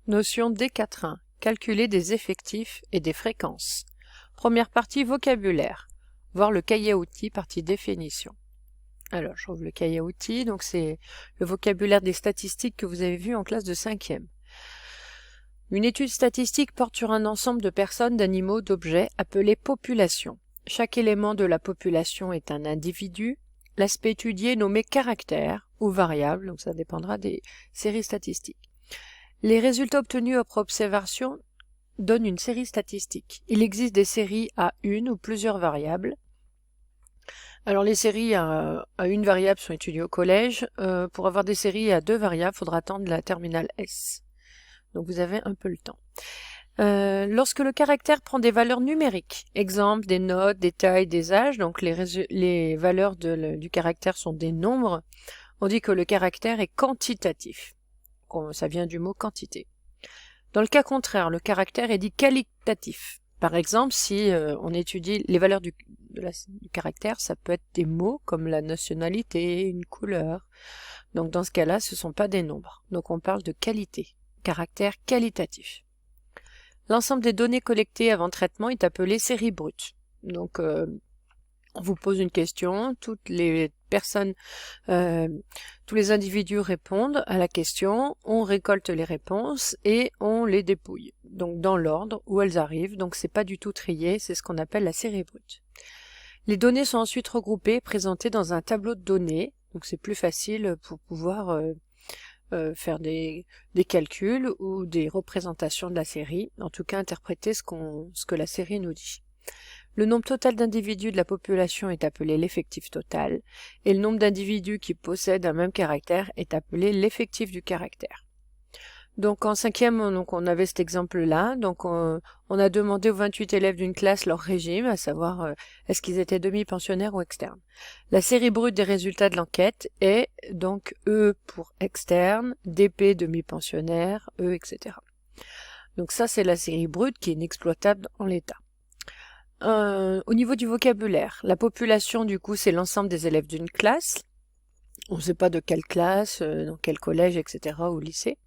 Notion D4.1. Calculer des effectifs et des fréquences. Première partie, vocabulaire. Voir le cahier à outils, partie définition. Alors, je trouve le cahier à outils, donc c'est le vocabulaire des statistiques que vous avez vu en classe de 5e. Une étude statistique porte sur un ensemble de personnes, d'animaux, d'objets appelés population. Chaque élément de la population est un individu. L'aspect étudié est nommé caractère ou variable, donc ça dépendra des séries statistiques. Les résultats obtenus après observation donnent une série statistique. Il existe des séries à une ou plusieurs variables. Alors les séries à une variable sont étudiées au collège. Pour avoir des séries à deux variables, il faudra attendre la terminale S. Donc vous avez un peu le temps. Lorsque le caractère prend des valeurs numériques, exemple des notes, des tailles, des âges, donc les valeurs du caractère sont des nombres, on dit que le caractère est quantitatif. Ça vient du mot quantité. Dans le cas contraire, le caractère est dit qualitatif. Par exemple, si on étudie les valeurs du caractère, ça peut être des mots comme la nationalité, une couleur. Donc dans ce cas-là, ce ne sont pas des nombres. Donc on parle de qualité, caractère qualitatif. L'ensemble des données collectées avant traitement est appelé série brute. Donc on vous pose une question, toutes les personnes, tous les individus répondent à la question, on récolte les réponses et on les dépouille. Donc dans l'ordre où elles arrivent, donc c'est pas du tout trié, c'est ce qu'on appelle la série brute. Les données sont ensuite regroupées, présentées dans un tableau de données, donc c'est plus facile pour pouvoir faire des calculs ou des représentations de la série, en tout cas interpréter ce que la série nous dit. Le nombre total d'individus de la population est appelé l'effectif total, et le nombre d'individus qui possèdent un même caractère est appelé l'effectif du caractère. Donc en 5e, donc on avait cet exemple-là, donc on a demandé aux 28 élèves d'une classe leur régime, à savoir est-ce qu'ils étaient demi-pensionnaires ou externes. La série brute des résultats de l'enquête est donc E pour externe, DP demi-pensionnaire, E, etc. Donc ça c'est la série brute qui est inexploitable en l'état. Au niveau du vocabulaire, la population du coup c'est l'ensemble des élèves d'une classe. On ne sait pas de quelle classe, dans quel collège, etc. ou lycée.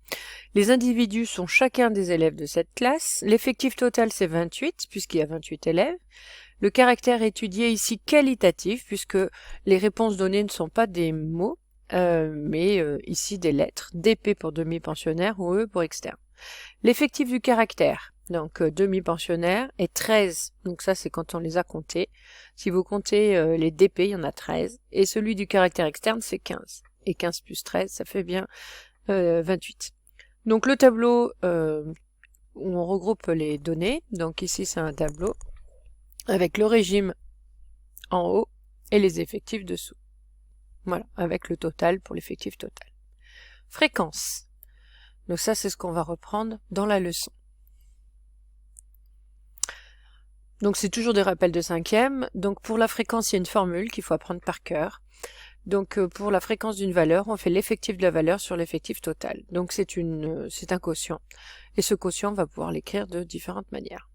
Les individus sont chacun des élèves de cette classe. L'effectif total c'est 28 puisqu'il y a 28 élèves. Le caractère étudié ici qualitatif puisque les réponses données ne sont pas des mots, mais ici des lettres. DP pour demi-pensionnaire ou E pour externe. L'effectif du caractère, donc demi-pensionnaire, est 13. Donc ça, c'est quand on les a comptés. Si vous comptez les DP, il y en a 13. Et celui du caractère externe, c'est 15. Et 15 plus 13, ça fait bien 28. Donc le tableau où on regroupe les données. Donc ici, c'est un tableau avec le régime en haut et les effectifs dessous. Voilà, avec le total pour l'effectif total. Fréquence. Donc ça, c'est ce qu'on va reprendre dans la leçon. Donc c'est toujours des rappels de 5e. Donc pour la fréquence, il y a une formule qu'il faut apprendre par cœur. Donc pour la fréquence d'une valeur, on fait l'effectif de la valeur sur l'effectif total. Donc c'est un quotient. Et ce quotient, on va pouvoir l'écrire de différentes manières.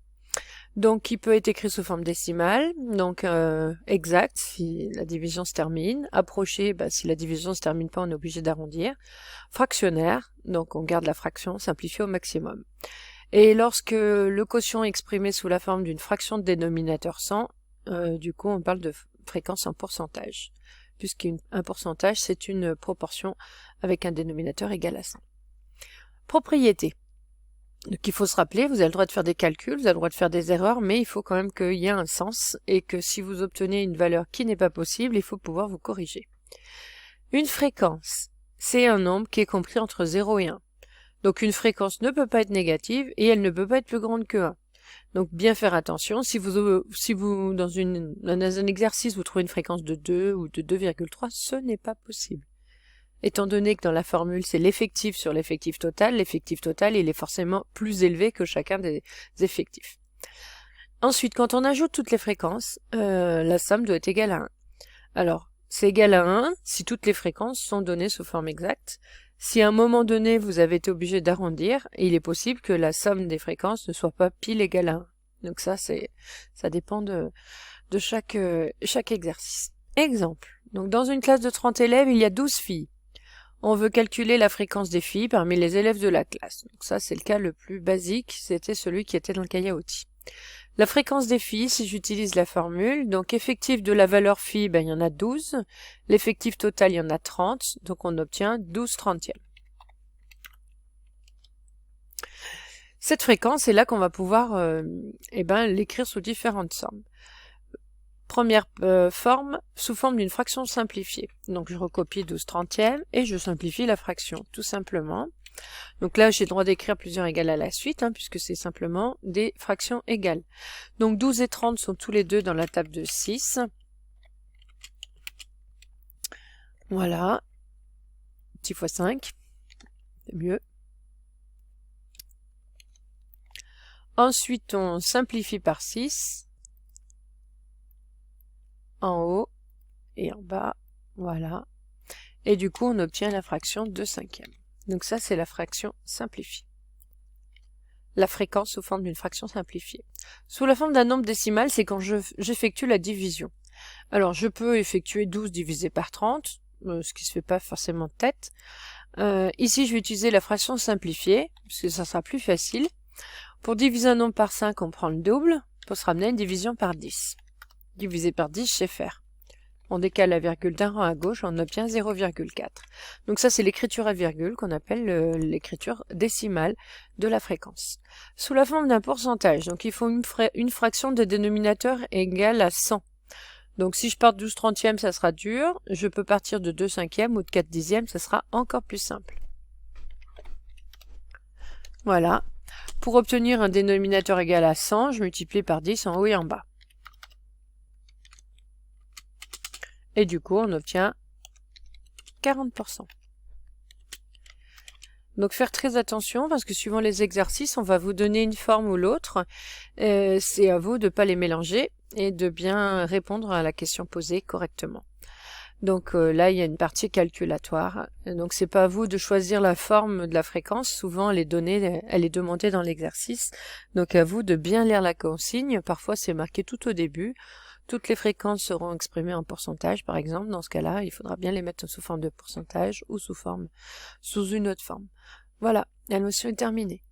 Donc il peut être écrit sous forme décimale, donc exact si la division se termine, approché, si la division se termine pas, on est obligé d'arrondir, fractionnaire, donc on garde la fraction, simplifié au maximum. Et lorsque le quotient est exprimé sous la forme d'une fraction de dénominateur 100, du coup on parle de fréquence en pourcentage, puisqu'un pourcentage c'est une proportion avec un dénominateur égal à 100. Propriété. Donc il faut se rappeler, vous avez le droit de faire des calculs, vous avez le droit de faire des erreurs, mais il faut quand même qu'il y ait un sens et que si vous obtenez une valeur qui n'est pas possible, il faut pouvoir vous corriger. Une fréquence, c'est un nombre qui est compris entre 0 et 1. Donc une fréquence ne peut pas être négative et elle ne peut pas être plus grande que 1. Donc bien faire attention, si vous dans un exercice vous trouvez une fréquence de 2 ou de 2,3, ce n'est pas possible. Étant donné que dans la formule, c'est l'effectif sur l'effectif total il est forcément plus élevé que chacun des effectifs. Ensuite, quand on ajoute toutes les fréquences, la somme doit être égale à 1. Alors, c'est égal à 1 si toutes les fréquences sont données sous forme exacte. Si à un moment donné, vous avez été obligé d'arrondir, il est possible que la somme des fréquences ne soit pas pile égale à 1. Donc ça dépend de chaque exercice. Exemple. Donc dans une classe de 30 élèves, il y a 12 filles. On veut calculer la fréquence des filles parmi les élèves de la classe. Donc ça, c'est le cas le plus basique, c'était celui qui était dans le cahier à outils. La fréquence des filles, si j'utilise la formule, donc effectif de la valeur phi, il y en a 12. L'effectif total, il y en a 30. Donc on obtient 12 trentièmes. Cette fréquence, c'est là qu'on va pouvoir l'écrire sous différentes formes. Première forme, sous forme d'une fraction simplifiée. Donc je recopie 12 trentièmes et je simplifie la fraction, tout simplement. Donc là, j'ai le droit d'écrire plusieurs égales à la suite, puisque c'est simplement des fractions égales. Donc 12 et 30 sont tous les deux dans la table de 6. Voilà. Petit fois 5, c'est mieux. Ensuite, on simplifie par 6. En haut et en bas, voilà. Et du coup, on obtient la fraction 2 cinquièmes. Donc ça, c'est la fraction simplifiée. La fréquence sous forme d'une fraction simplifiée. Sous la forme d'un nombre décimal, c'est quand j'effectue la division. Alors, je peux effectuer 12 divisé par 30, ce qui se fait pas forcément de tête. Ici, je vais utiliser la fraction simplifiée, parce que ça sera plus facile. Pour diviser un nombre par 5, on prend le double, pour se ramener à une division par 10. Divisé par 10, je sais faire. On décale la virgule d'un rang à gauche, on obtient 0,4. Donc ça, c'est l'écriture à virgule qu'on appelle l'écriture décimale de la fréquence. Sous la forme d'un pourcentage, donc il faut une fraction de dénominateur égale à 100. Donc si je pars de 12 trentièmes, ça sera dur. Je peux partir de 2 cinquièmes ou de 4 dixièmes, ça sera encore plus simple. Voilà. Pour obtenir un dénominateur égal à 100, je multiplie par 10 en haut et en bas. Et du coup, on obtient 40%. Donc faire très attention parce que suivant les exercices, on va vous donner une forme ou l'autre. C'est à vous de ne pas les mélanger et de bien répondre à la question posée correctement. Donc là, il y a une partie calculatoire. Donc c'est pas à vous de choisir la forme de la fréquence. Souvent, elle est demandée dans l'exercice. Donc à vous de bien lire la consigne. Parfois, c'est marqué tout au début. Toutes les fréquences seront exprimées en pourcentage, par exemple. Dans ce cas-là, il faudra bien les mettre sous forme de pourcentage ou sous une autre forme. Voilà, la notion est terminée.